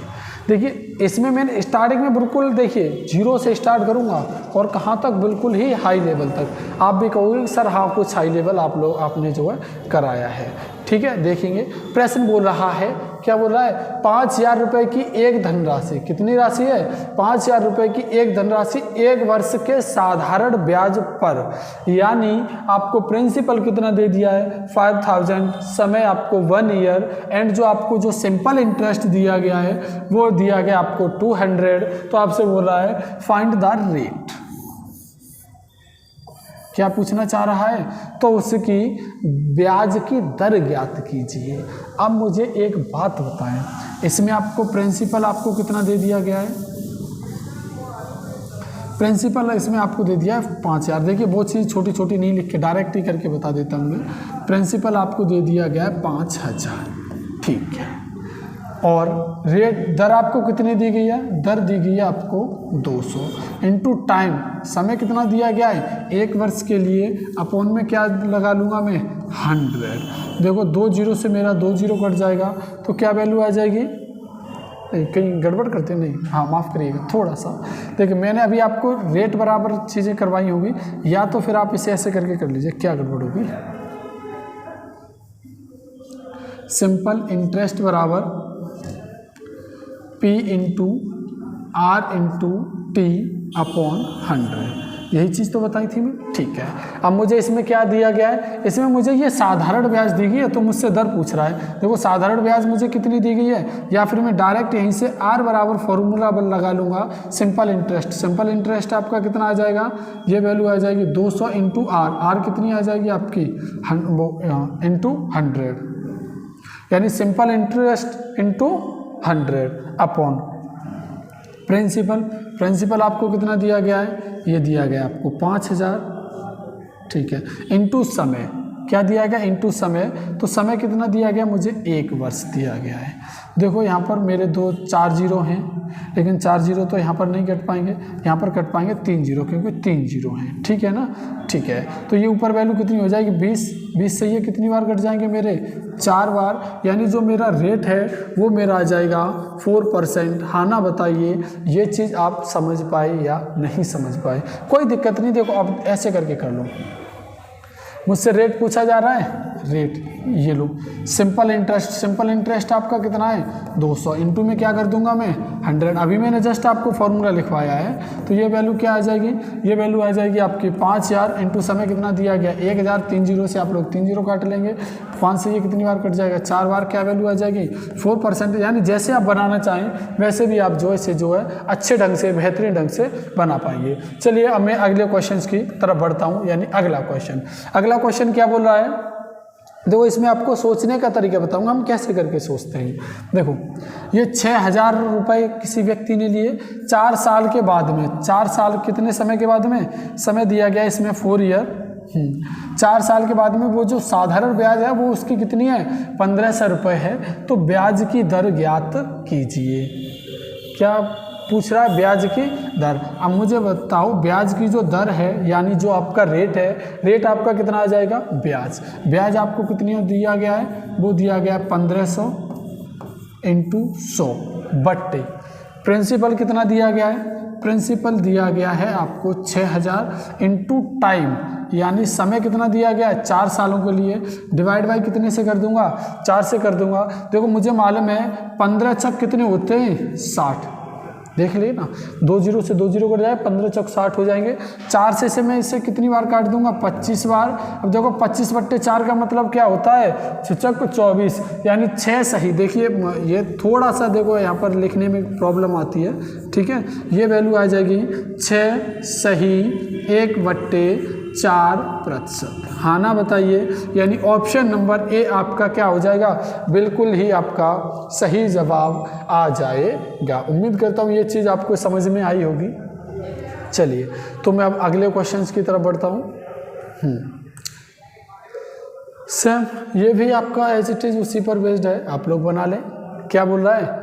देखिए, इसमें मैंने स्टार्टिंग में बिल्कुल देखिए 0 से स्टार्ट करूंगा और कहाँ तक, बिल्कुल ही हाई लेवल तक। आप भी कहोगे सर हाँ कुछ हाई लेवल आपने जो है कराया है, ठीक है। देखेंगे, प्रश्न बोल रहा है, क्या बोल रहा है, 5,000 रुपये की एक धनराशि, कितनी राशि है 5,000 रुपये की एक धनराशि 1 वर्ष के साधारण ब्याज पर, यानी आपको प्रिंसिपल कितना दे दिया है 5,000, समय आपको 1 ईयर, एंड जो आपको जो सिंपल इंटरेस्ट दिया गया है वो दिया गया आपको 200। तो आपसे बोल रहा है फाइंड द रेट, क्या पूछना चाह रहा है, तो उसकी ब्याज की दर ज्ञात कीजिए। अब मुझे एक बात बताएं, इसमें आपको प्रिंसिपल आपको कितना दे दिया गया है, प्रिंसिपल इसमें आपको दे दिया है 5,000। देखिए, बहुत चीज़ छोटी छोटी नहीं लिख के डायरेक्ट ही करके बता देता हूँ मैं। प्रिंसिपल आपको दे दिया गया है 5,000, ठीक है, और रेट दर आपको कितनी दी गई है, दर दी गई है आपको 200 इंटू टाइम, समय कितना दिया गया है 1 वर्ष के लिए, अपोन में क्या लगा लूँगा मैं 100। देखो 2 0 से मेरा 2 0 कट जाएगा तो क्या वैल्यू आ जाएगी, कहीं गड़बड़ करते नहीं, हाँ माफ़ करिएगा थोड़ा सा। देखिए, मैंने अभी आपको रेट बराबर चीज़ें करवाई होगी, या तो फिर आप इसे ऐसे करके कर लीजिए, क्या गड़बड़ होगी। सिंपल इंटरेस्ट बराबर P into R into T upon 100, यही चीज़ तो बताई थी मैं, ठीक है। अब मुझे इसमें क्या दिया गया है, इसमें मुझे ये साधारण ब्याज दी गई है तो मुझसे दर पूछ रहा है। देखो, साधारण ब्याज मुझे कितनी दी गई है, या फिर मैं डायरेक्ट यहीं से R बराबर फॉर्मूला लगा लूँगा सिंपल इंटरेस्ट। सिंपल इंटरेस्ट आपका कितना आ जाएगा, ये वैल्यू आ जाएगी 200 इंटू R, R कितनी आ जाएगी आपकी इंटू 100। यानी simple interest into 100 upon principal आपको कितना दिया गया है, ये दिया गया आपको 5000, ठीक है, इंटू समय क्या दिया गया, इंटू समय, तो समय कितना दिया गया मुझे 1 वर्ष दिया गया है। देखो यहाँ पर मेरे 4 जीरो हैं, लेकिन 4 जीरो तो यहाँ पर नहीं कट पाएंगे, यहाँ पर कट पाएंगे 3 जीरो, क्योंकि 3 जीरो हैं, ठीक है ना, ठीक है। तो ये ऊपर वैल्यू कितनी हो जाएगी 20 से ये कितनी बार कट जाएंगे मेरे 4 बार, यानी जो मेरा रेट है वो मेरा आ जाएगा 4%। हाँ ना बताइए, ये चीज़ आप समझ पाए या नहीं समझ पाए, कोई दिक्कत नहीं। देखो अब ऐसे करके कर लो, मुझसे रेट पूछा जा रहा है, रेट ये लो, सिंपल इंटरेस्ट आपका कितना है 200, इंटू में क्या कर दूंगा मैं 100। अभी मैंने जस्ट आपको फॉर्मूला लिखवाया है, तो ये वैल्यू क्या आ जाएगी, ये वैल्यू आ जाएगी आपकी 5000 इंटू समय कितना दिया गया 1000, 3 जीरो से आप लोग 3 जीरो काट लेंगे, 5 से ये कितनी बार कट जाएगा 4 बार, क्या वैल्यू आ जाएगी 4%। यानी जैसे आप बनाना चाहें वैसे भी आप जो है अच्छे ढंग से, बेहतरीन ढंग से बना पाएंगे। चलिए अब मैं अगले क्वेश्चन की तरफ बढ़ता हूँ, यानी अगला क्वेश्चन क्या बोल रहा है, देखो इसमें आपको सोचने का तरीका बताऊंगा हम कैसे करके सोचते हैं। देखो ये 6000 रुपये किसी व्यक्ति ने लिए 4 साल के बाद में, 4 साल कितने समय के बाद में, समय दिया गया इसमें 4 ईयर, 4 साल के बाद में वो जो साधारण ब्याज है वो उसकी कितनी है 1500 रुपये है। तो ब्याज की दर ज्ञात कीजिए, क्या पूछ रहा है, ब्याज की दर। अब मुझे बताओ ब्याज की जो दर है, यानी जो आपका रेट है, रेट आपका कितना आ जाएगा, ब्याज आपको कितनी दिया गया है, वो दिया गया है 1500 इंटू 100 बट्टे प्रिंसिपल कितना दिया गया है, प्रिंसिपल दिया गया है आपको 6000 इंटू टाइम, यानी समय कितना दिया गया है 4 सालों के लिए, डिवाइड बाई कितने से कर दूंगा 4 से कर दूंगा। देखो मुझे मालूम है 15 चक कितने होते हैं 60, देख लिए ना, 2 जीरो से 2 जीरो कट जाए, 15 चौक 60 हो जाएंगे। 4 से मैं इसे कितनी बार काट दूंगा 25 बार। अब देखो 25 बट्टे 4 का मतलब क्या होता है 6 24, यानी 6 सही। देखिए ये थोड़ा सा देखो यहाँ पर लिखने में प्रॉब्लम आती है, ठीक है, ये वैल्यू आ जाएगी 6 सही 1/4%। हाँ ना बताइए, यानी ऑप्शन नंबर ए आपका क्या हो जाएगा, बिल्कुल ही आपका सही जवाब आ जाएगा। उम्मीद करता हूँ ये चीज़ आपको समझ में आई होगी। चलिए तो मैं अब अगले क्वेश्चंस की तरफ बढ़ता हूँ। सेम ये भी आपका एज इट इज उसी पर बेस्ड है, आप लोग बना लें। क्या बोल रहा है,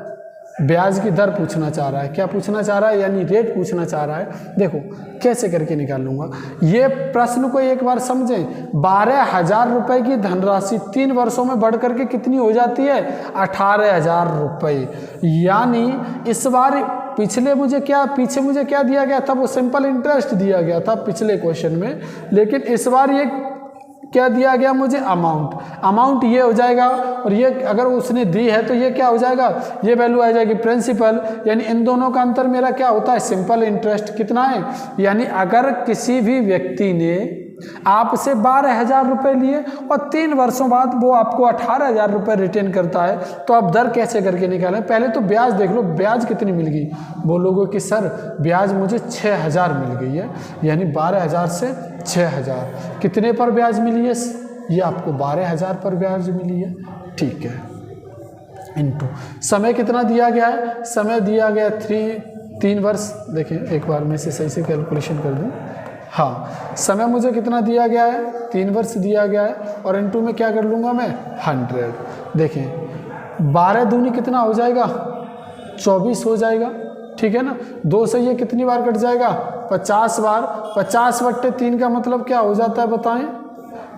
ब्याज की दर पूछना चाह रहा है, क्या पूछना चाह रहा है, यानी रेट पूछना चाह रहा है। देखो कैसे करके निकाल लूँगा, ये प्रश्न को एक बार समझें। 12000 रुपये की धनराशि 3 वर्षों में बढ़ करके कितनी हो जाती है 18000 रुपये, यानी इस बार पीछे मुझे क्या दिया गया था, वो सिंपल इंटरेस्ट दिया गया था पिछले क्वेश्चन में, लेकिन इस बार ये क्या दिया गया मुझे, अमाउंट ये हो जाएगा, और ये अगर उसने दी है तो ये क्या हो जाएगा, ये वैल्यू आ जाएगी प्रिंसिपल, यानी इन दोनों का अंतर मेरा क्या होता है सिंपल इंटरेस्ट कितना है। यानी अगर किसी भी व्यक्ति ने आपसे 12000 रुपये लिए और 3 वर्षों बाद वो आपको 18000 रुपये रिटर्न करता है, तो आप दर कैसे करके निकालें। पहले तो ब्याज देख लो, ब्याज कितनी मिल गई, बोलोगे कि सर ब्याज मुझे 6000 मिल गई है, यानी 12000 से 6000 कितने पर ब्याज मिली है, ये आपको 12000 पर ब्याज मिली है, ठीक है। इंटू समय कितना दिया गया है, समय दिया गया 3 वर्ष। देखिए एक बार मैं इसे सही से कैलकुलेशन कर दूं, हाँ समय मुझे कितना दिया गया है 3 वर्ष दिया गया है, और इंटू में क्या कर लूँगा मैं 100। देखें 12 दूनी कितना हो जाएगा 24 हो जाएगा, ठीक है ना। 2 से ये कितनी बार कट जाएगा 50 बार, 50/3 का मतलब क्या हो जाता है बताएं,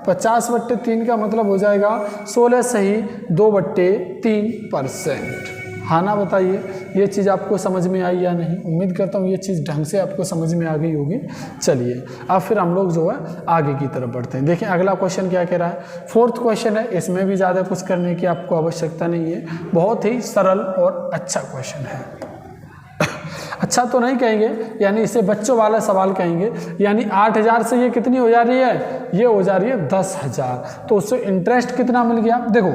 50/3 का मतलब हो जाएगा 16 सही 2/3%। हाँ ना बताइए, ये चीज़ आपको समझ में आई या नहीं। उम्मीद करता हूँ ये चीज़ ढंग से आपको समझ में आ गई होगी। चलिए अब फिर हम लोग जो है आगे की तरफ बढ़ते हैं। देखिए अगला क्वेश्चन क्या कह रहा है, 4th क्वेश्चन है, इसमें भी ज़्यादा कुछ करने की आपको आवश्यकता नहीं है, बहुत ही सरल और अच्छा क्वेश्चन है। अच्छा तो नहीं कहेंगे, यानी इसे बच्चों वाला सवाल कहेंगे। यानी 8000 से ये कितनी हो जा रही है, ये हो जा रही है 10000, तो उससे इंटरेस्ट कितना मिल गया। देखो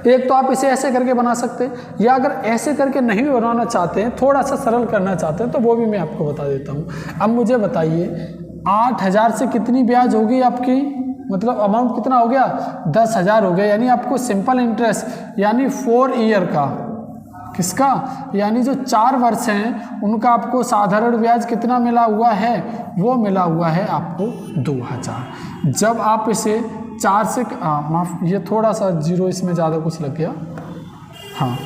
एक तो आप इसे ऐसे करके बना सकते हैं, या अगर ऐसे करके नहीं बनाना चाहते हैं, थोड़ा सा सरल करना चाहते हैं, तो वो भी मैं आपको बता देता हूँ। अब मुझे बताइए 8000 से कितनी ब्याज होगी आपकी मतलब अमाउंट कितना हो गया 10,000 हो गया। यानी आपको सिंपल इंटरेस्ट यानी 4 ईयर का किसका यानी जो 4 वर्ष हैं उनका आपको साधारण ब्याज कितना मिला हुआ है, वो मिला हुआ है आपको 2,000। जब आप इसे 4 से माफ ये थोड़ा सा जीरो इसमें ज़्यादा कुछ लग गया, हाँ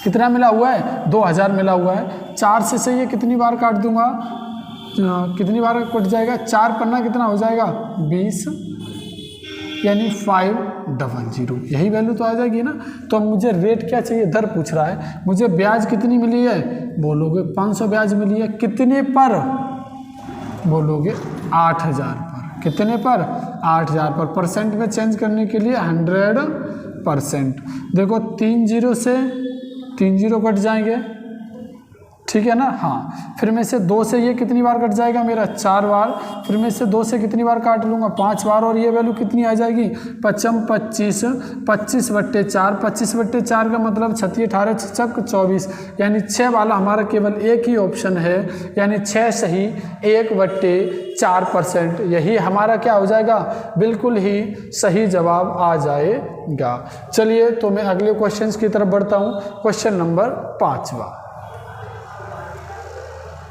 कितना मिला हुआ है 2,000 मिला हुआ है। 4 से ये कितनी बार काट दूंगा, कितनी बार कट जाएगा, 4 पन्ना कितना हो जाएगा 20 यानी 500, यही वैल्यू तो आ जाएगी ना। तो मुझे रेट क्या चाहिए, दर पूछ रहा है मुझे, ब्याज कितनी मिली है, बोलोगे 500 ब्याज मिली है, कितने पर, बोलोगे 8,000 पर, कितने पर 8,000 पर। परसेंट में चेंज करने के लिए 100%। देखो 3 जीरो से 3 जीरो कट जाएंगे, ठीक है ना, हाँ। फिर में से 2 से ये कितनी बार कट जाएगा मेरा 4 बार, फिर में से 2 से कितनी बार काट लूँगा 5 बार, और ये वैल्यू कितनी आ जाएगी 25, 25/4, 25/4 का मतलब 36, 18, 6, 24 यानी 6 वाला हमारा केवल एक ही ऑप्शन है, यानी 6 सही 1/4%, यही हमारा क्या हो जाएगा, बिल्कुल ही सही जवाब आ जाएगा। चलिए तो मैं अगले क्वेश्चन की तरफ बढ़ता हूँ। क्वेश्चन नंबर 5वां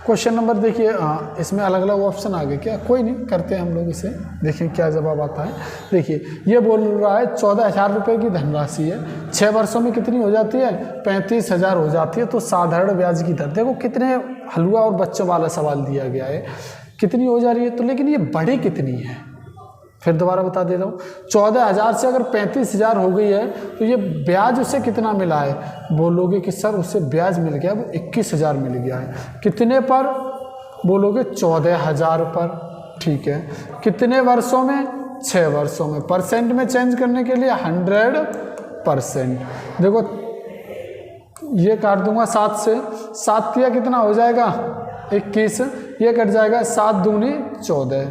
क्वेश्चन नंबर देखिए, इसमें अलग अलग ऑप्शन आ गए क्या, कोई नहीं, करते हैं हम लोग इसे, देखिए क्या जवाब आता है। देखिए ये बोल रहा है 14,000 रुपये की धनराशि है, 6 वर्षों में कितनी हो जाती है 35,000 हो जाती है, तो साधारण ब्याज की दर, देखो कितने हलवा और बच्चों वाला सवाल दिया गया है, कितनी हो जा रही है, तो लेकिन ये बड़ी कितनी है, फिर दोबारा बता दे रहा हूँ, 14,000 से अगर 35,000 हो गई है तो ये ब्याज उसे कितना मिला है, बोलोगे कि सर उसे ब्याज मिल गया वो 21,000 मिल गया है, कितने पर, बोलोगे 14,000 पर, ठीक है, कितने वर्षों में 6 वर्षों में। परसेंट में चेंज करने के लिए 100%। देखो ये काट दूंगा 7 से, 7 तिया कितना हो जाएगा 21, ये कट जाएगा 7 दूनी 14,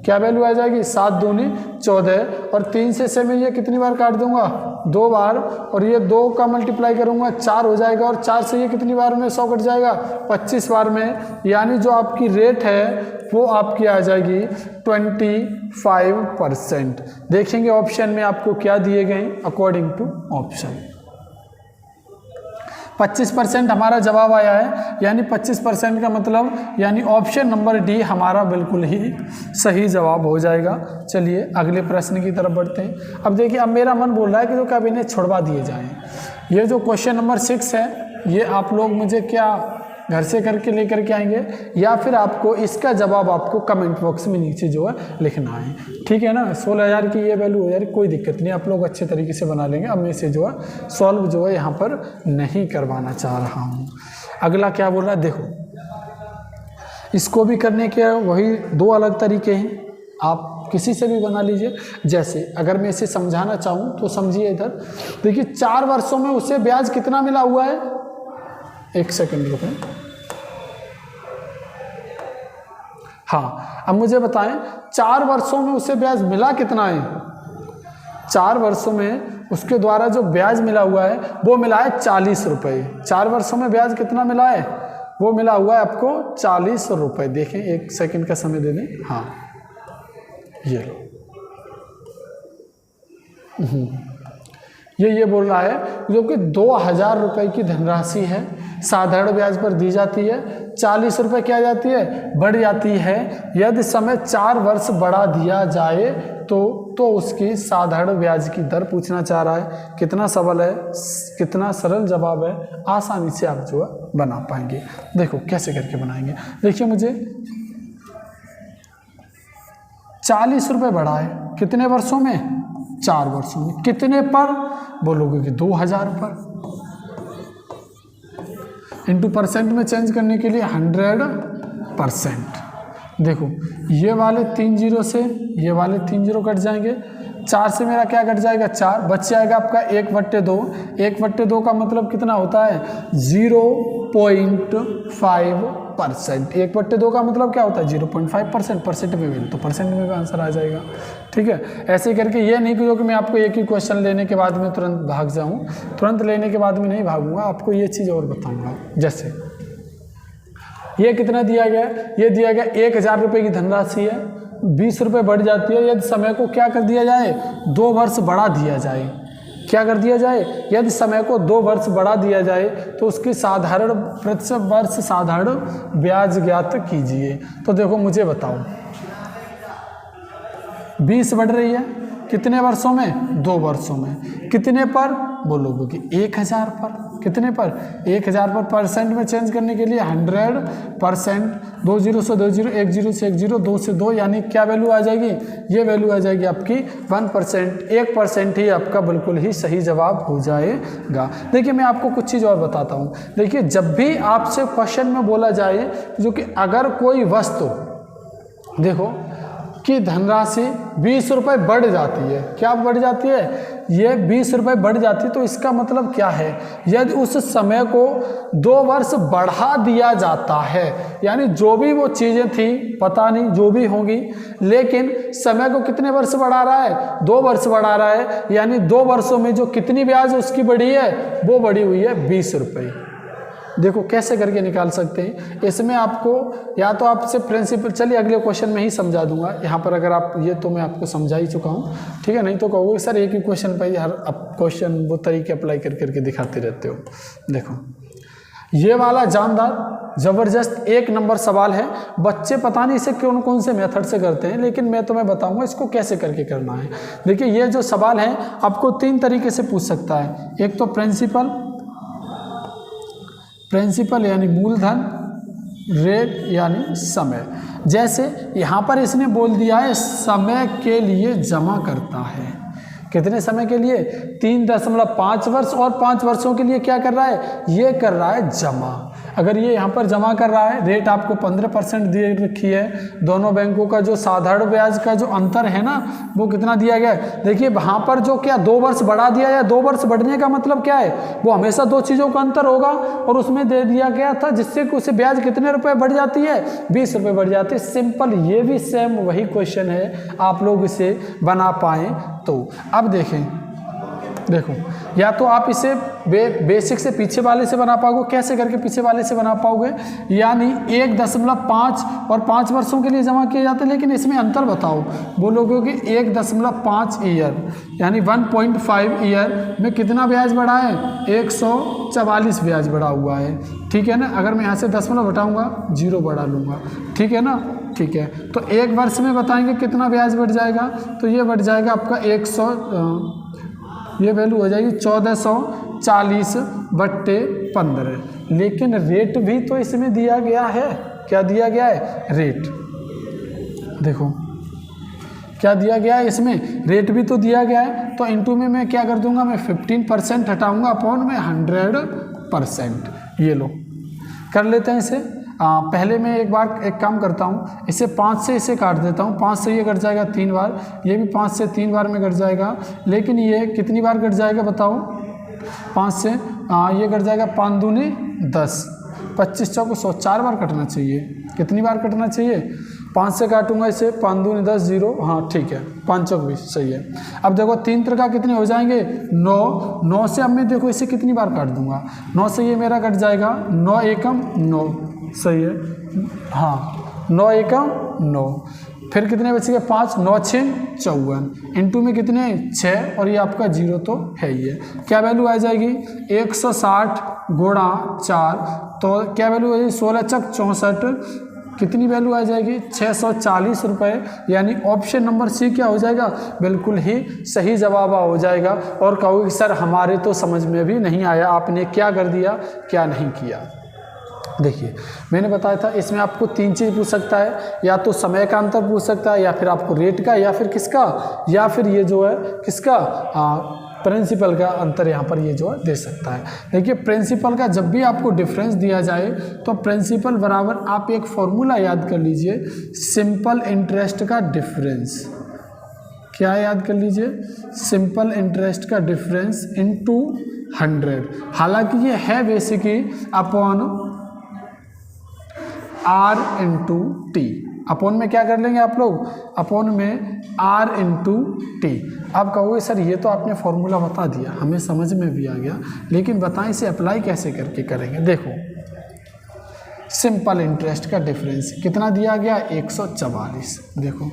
क्या वैल्यू आ जाएगी 7 दूनी 14, और 3 से 6 में ये कितनी बार काट दूंगा 2 बार, और ये 2 का मल्टीप्लाई करूंगा 4 हो जाएगा, और 4 से ये कितनी बार में 100 कट जाएगा 25 बार में, यानी जो आपकी रेट है वो आपकी आ जाएगी 25%। देखेंगे ऑप्शन में आपको क्या दिए गए अकॉर्डिंग टू ऑप्शन। 25% हमारा जवाब आया है, यानी 25% का मतलब यानी ऑप्शन नंबर डी हमारा बिल्कुल ही सही जवाब हो जाएगा। चलिए अगले प्रश्न की तरफ बढ़ते हैं। अब देखिए, अब मेरा मन बोल रहा है कि जो कब इन्हें छुड़वा दिए जाएं। ये जो क्वेश्चन नंबर 6 है, ये आप लोग मुझे क्या घर से करके लेकर के आएंगे, या फिर आपको इसका जवाब आपको कमेंट बॉक्स में नीचे जो है लिखना है, ठीक है ना। 16,000 की ये वैल्यू हो जाए, कोई दिक्कत नहीं, आप लोग अच्छे तरीके से बना लेंगे। अब मैं इसे जो है सॉल्व जो है यहाँ पर नहीं करवाना चाह रहा हूँ। अगला क्या बोल रहा है, देखो इसको भी करने के वही 2 अलग तरीके हैं, आप किसी से भी बना लीजिए। जैसे अगर मैं इसे समझाना चाहूँ तो समझिए, इधर देखिए 4 वर्षों में उसे ब्याज कितना मिला हुआ है, 1 सेकंड रुकें, हाँ अब मुझे बताएं 4 वर्षों में उसे ब्याज मिला कितना है। 4 वर्षों में उसके द्वारा जो ब्याज मिला हुआ है वो मिला है 40 रुपये। 4 वर्षों में ब्याज कितना मिला है, वो मिला हुआ है आपको 40 रुपये। देखें 1 सेकंड का समय दे दें, हाँ ये लो, ये बोल रहा है जो कि 2,000 रुपये की धनराशि है, साधारण ब्याज पर दी जाती है, 40 रुपये क्या जाती है, बढ़ जाती है। यदि समय 4 वर्ष बढ़ा दिया जाए तो उसकी साधारण ब्याज की दर पूछना चाह रहा है। कितना सवाल है, कितना सरल जवाब है, आसानी से आप जो है बना पाएंगे। देखो कैसे करके बनाएंगे। देखिए मुझे 40 रुपये बढ़ा है, कितने वर्षों में, 4 वर्षों में, कितने पर, बोलोगे कि 2,000 पर, इंटू परसेंट में चेंज करने के लिए 100%। देखो ये वाले 3 जीरो से ये वाले 3 जीरो कट जाएंगे, 4 से मेरा क्या कट जाएगा 4, बच जाएगा आपका 1/2। 1/2 का मतलब कितना होता है 0.5%। 1/2 का मतलब क्या होता है 0.5%। परसेंट में भी तो परसेंट में भी आंसर आ जाएगा, ठीक है। ऐसे करके ये नहीं कि मैं आपको एक ही क्वेश्चन लेने के बाद में तुरंत भाग जाऊँ, तुरंत लेने के बाद में नहीं भागूंगा, आपको ये चीज़ और बताऊँगा। जैसे ये कितना दिया गया, ये दिया गया 1,000 रुपये की धनराशि है, 20 रुपये बढ़ जाती है यदि समय को क्या कर दिया जाए, 2 वर्ष बढ़ा दिया जाए। क्या कर दिया जाए, यदि समय को 2 वर्ष बढ़ा दिया जाए तो उसकी साधारण प्रतिशत वर्ष साधारण ब्याज ज्ञात कीजिए। तो देखो मुझे बताओ, 20 बढ़ रही है कितने वर्षों में, 2 वर्षों में। कितने पर, बोलोगे कि 1000 पर। कितने पर, 1000 पर। परसेंट में चेंज करने के लिए 100%, 20 से 20, 10 से 10, 2 से 2, यानी क्या वैल्यू आ जाएगी, ये वैल्यू आ जाएगी आपकी 1%। 1% ही आपका बिल्कुल ही सही जवाब हो जाएगा। देखिए मैं आपको कुछ चीज़ और बताता हूँ। देखिए जब भी आपसे क्वेश्चन में बोला जाए जो कि अगर कोई वस्तु, देखो कि धनराशि 20 रुपये बढ़ जाती है, क्या बढ़ जाती है, ये 20 रुपये बढ़ जाती है, तो इसका मतलब क्या है, यदि उस समय को 2 वर्ष बढ़ा दिया जाता है, यानी जो भी वो चीज़ें थी पता नहीं जो भी होंगी, लेकिन समय को कितने वर्ष बढ़ा रहा है, 2 वर्ष बढ़ा रहा है, यानी 2 वर्षों में जो कितनी ब्याज उसकी बढ़ी है वो बढ़ी हुई है 20 रुपये। देखो कैसे करके निकाल सकते हैं। इसमें आपको या तो आपसे प्रिंसिपल, चलिए अगले क्वेश्चन में ही समझा दूंगा। यहाँ पर अगर आप ये तो मैं आपको समझा ही चुका हूँ, ठीक है, नहीं तो कहोगे सर एक ही क्वेश्चन पर ही हर क्वेश्चन वो तरीके अप्लाई कर करके दिखाते रहते हो। देखो ये वाला जानदार ज़बरदस्त 1 नंबर सवाल है। बच्चे पता नहीं इसे कौन कौन से मेथड से करते हैं, लेकिन मैं तुम्हें बताऊंगा इसको कैसे करके करना है। देखिए ये जो सवाल है आपको 3 तरीके से पूछ सकता है। एक तो प्रिंसिपल यानी मूलधन, रेट यानी समय। जैसे यहाँ पर इसने बोल दिया है समय के लिए जमा करता है, कितने समय के लिए, 3.5 वर्ष, और 5 वर्षों के लिए क्या कर रहा है, ये कर रहा है जमा। अगर ये यहाँ पर जमा कर रहा है, रेट आपको 15% दे रखी है। दोनों बैंकों का जो साधारण ब्याज का जो अंतर है ना, वो कितना दिया गया है। देखिए वहाँ पर जो क्या 2 वर्ष बढ़ा दिया है, 2 वर्ष बढ़ने का मतलब क्या है, वो हमेशा 2 चीज़ों का अंतर होगा, और उसमें दे दिया गया था जिससे कि उसे ब्याज कितने रुपये बढ़ जाती है, 20 रुपये बढ़ जाती है। सिंपल, ये भी सेम वही क्वेश्चन है, आप लोग इसे बना पाएँ तो। अब देखें, देखो या तो आप इसे बेसिक से पीछे वाले से बना पाओगे। कैसे करके पीछे वाले से बना पाओगे, यानी 1.5 और 5 वर्षों के लिए जमा किए जाते हैं, लेकिन इसमें अंतर बताओ। बोलोगे कि 1.5 ईयर यानी 1.5 ईयर में कितना ब्याज बढ़ा है, 144 ब्याज बढ़ा हुआ है, ठीक है ना। अगर मैं यहाँ से 10 घटाऊंगा 0 बढ़ा लूँगा, ठीक है ना, ठीक है। तो 1 वर्ष में बताएंगे कितना ब्याज बढ़ जाएगा, तो ये बढ़ जाएगा आपका 100, ये वैल्यू हो जाएगी 1440/15। लेकिन रेट भी तो इसमें दिया गया है, क्या दिया गया है, रेट। देखो क्या दिया गया है, इसमें रेट भी तो दिया गया है। तो इनटू में मैं क्या कर दूंगा, मैं 15% हटाऊंगा अपॉन में 100%। ये लो कर लेते हैं इसे। पहले मैं एक काम करता हूँ, इसे 5 से इसे काट देता हूँ। 5 से ये कट जाएगा 3 बार, ये भी 5 से 3 बार में कट जाएगा, लेकिन ये कितनी बार कट जाएगा बताओ, 5 से ये कट जाएगा 5 दूनी 10, 25 चौको 100, 4 बार कटना चाहिए। कितनी बार कटना चाहिए, 5 से काटूंगा इसे, 5 दूनी 10, 0, हाँ ठीक है, 5 चौक 20, सही है। अब देखो 3 त्रिका कितने हो जाएंगे, 9 से अब मैं देखो इसे कितनी बार काट दूंगा, 9 से ये मेरा कट जाएगा 9 एकम 9, सही है, हाँ 9 एकम 9। फिर कितने बचेंगे, 5, 9 6 54, इनटू में कितने 6, और ये आपका 0 तो है ही है। क्या वैल्यू आ जाएगी, 160 गुणा 4, तो क्या वैल्यू आ जाएगी, 16 चक 64, कितनी वैल्यू आ जाएगी, 640 रुपये। यानी ऑप्शन नंबर सी क्या हो जाएगा, बिल्कुल ही सही जवाब हो जाएगा। और कहोगे सर हमारे तो समझ में भी नहीं आया, आपने क्या कर दिया, क्या नहीं किया। देखिए मैंने बताया था इसमें आपको 3 चीज़ पूछ सकता है, या तो समय का अंतर पूछ सकता है, या फिर आपको रेट का, या फिर किसका, या फिर ये जो है किसका, प्रिंसिपल का अंतर यहाँ पर ये जो है दे सकता है। देखिए प्रिंसिपल का जब भी आपको डिफरेंस दिया जाए तो प्रिंसिपल बराबर आप एक फॉर्मूला याद कर लीजिए, सिंपल इंटरेस्ट का डिफरेंस। क्या याद कर लीजिए, सिंपल इंटरेस्ट का डिफरेंस इनटू 100। हालांकि ये है basically upon R into T. Upon में क्या कर लेंगे आप लोग, अपॉन में R इंटू टी। अब कहोगे सर ये तो आपने फॉर्मूला बता दिया, हमें समझ में भी आ गया, लेकिन बताएं इसे अप्लाई कैसे करके करेंगे। देखो सिंपल इंटरेस्ट का डिफरेंस कितना दिया गया, 144। देखो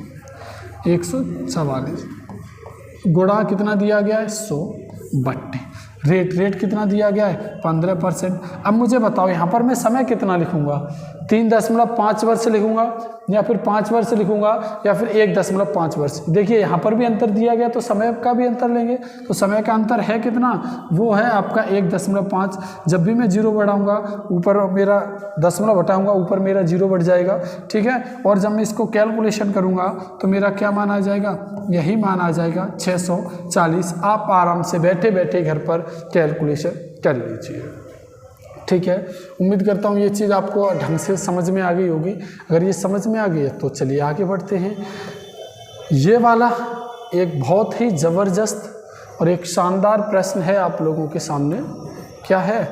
144 गुणा कितना दिया गया है 100 बट्टे रेट कितना दिया गया है 15%। अब मुझे बताओ यहाँ पर मैं समय कितना लिखूंगा 3.5 वर्ष लिखूंगा या फिर 5 वर्ष लिखूंगा या फिर 1.5 वर्ष। देखिए यहाँ पर भी अंतर दिया गया तो समय का भी अंतर लेंगे, तो समय का अंतर है कितना, वो है आपका 1.5। जब भी मैं 0 बढ़ाऊंगा ऊपर मेरा दशमलव हटाऊंगा ऊपर मेरा 0 बढ़ जाएगा, ठीक है। और जब मैं इसको कैलकुलेशन करूंगा तो मेरा क्या मान आ जाएगा, यही मान आ जाएगा 640। आप आराम से बैठे बैठे घर पर कैलकुलेशन कर लीजिए, ठीक है। उम्मीद करता हूँ ये चीज़ आपको ढंग से समझ में आ गई होगी। अगर ये समझ में आ गई है तो चलिए आगे बढ़ते हैं। ये वाला एक बहुत ही ज़बरदस्त और एक शानदार प्रश्न है आप लोगों के सामने। क्या है,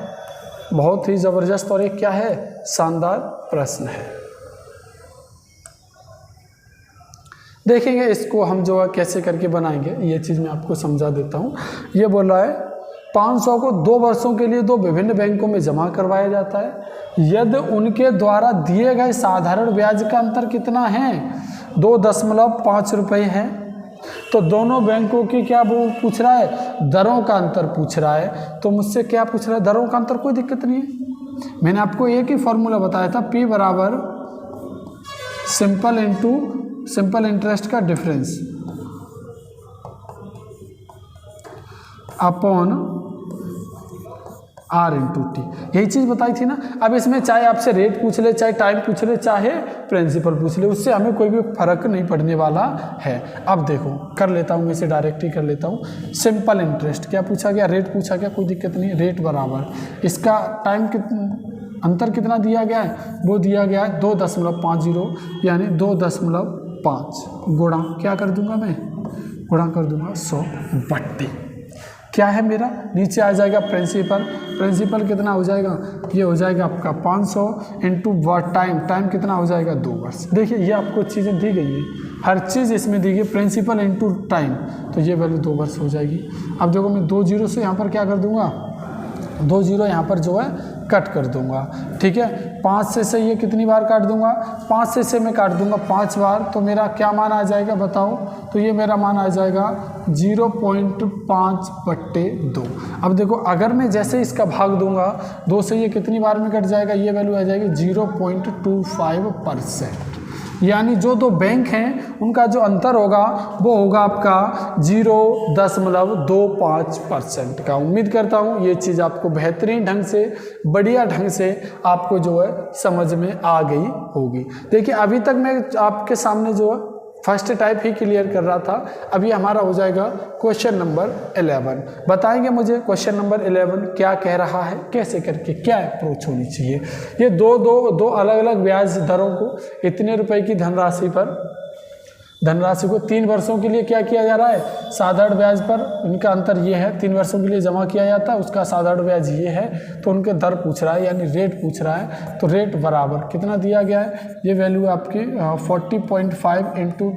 बहुत ही ज़बरदस्त और एक क्या है, शानदार प्रश्न है। देखेंगे इसको हम जो है कैसे करके बनाएंगे, ये चीज़ मैं आपको समझा देता हूँ। ये बोल रहा है 500 को 2 वर्षों के लिए 2 विभिन्न बैंकों में जमा करवाया जाता है। यदि उनके द्वारा दिए गए साधारण ब्याज का अंतर कितना है, 2.5 रुपये है, तो दोनों बैंकों की क्या वो पूछ रहा है, दरों का अंतर पूछ रहा है। तो मुझसे क्या पूछ रहा है, दरों का अंतर, कोई दिक्कत नहीं है। मैंने आपको एक ही फॉर्मूला बताया था, P बराबर सिंपल इंटरेस्ट का डिफरेंस अपॉन R/T, यही चीज़ बताई थी ना। अब इसमें चाहे आपसे रेट पूछ ले, चाहे टाइम पूछ ले, चाहे प्रिंसिपल पूछ ले, उससे हमें कोई भी फर्क नहीं पड़ने वाला है। अब देखो कर लेता हूँ, मैं इसे डायरेक्ट ही कर लेता हूँ। सिंपल इंटरेस्ट क्या पूछा गया, रेट पूछा गया, कोई दिक्कत नहीं। रेट बराबर इसका टाइम अंतर कितना दिया गया है, वो दिया गया है 2.50 यानी 2.5 गुणा क्या कर दूंगा मैं, गुणा कर दूंगा 100 बट्टे क्या है मेरा, नीचे आ जाएगा प्रिंसिपल कितना हो जाएगा, ये हो जाएगा आपका 500 इंटू टाइम कितना हो जाएगा 2 वर्ष। देखिए ये आपको चीज़ें दी गई है, हर चीज़ इसमें दी गई, प्रिंसिपल इंटू टाइम, तो ये वैल्यू 2 वर्ष हो जाएगी। अब देखो मैं 2 जीरो से यहाँ पर क्या कर दूंगा, 2 जीरो यहाँ पर जो है कट कर दूंगा, ठीक है। 5 से ये कितनी बार काट दूंगा, 5 से मैं काट दूंगा 5 बार, तो मेरा क्या मान आ जाएगा बताओ, तो ये मेरा मान आ जाएगा 0.5 बट्टे 2। अब देखो अगर मैं जैसे इसका भाग दूंगा 2 से ये कितनी बार में कट जाएगा, ये वैल्यू आ जाएगी 0.25%। यानी जो 2 बैंक हैं उनका जो अंतर होगा वो होगा आपका 0.25% का। उम्मीद करता हूँ ये चीज़ आपको बेहतरीन ढंग से, बढ़िया ढंग से आपको जो है समझ में आ गई होगी। देखिए अभी तक मैं आपके सामने जो है फर्स्ट टाइप ही क्लियर कर रहा था, अभी हमारा हो जाएगा क्वेश्चन नंबर 11। बताएंगे मुझे क्वेश्चन नंबर 11 क्या कह रहा है, कैसे करके क्या अप्रोच होनी चाहिए। ये दो अलग अलग ब्याज दरों को इतने रुपए की धनराशि को 3 वर्षों के लिए क्या किया जा रहा है, साधारण ब्याज पर, इनका अंतर ये है, 3 वर्षों के लिए जमा किया जाता है, उसका साधारण ब्याज ये है, तो उनके दर पूछ रहा है यानी रेट पूछ रहा है। तो रेट बराबर कितना दिया गया है, ये वैल्यू आपकी 40.5 इंटू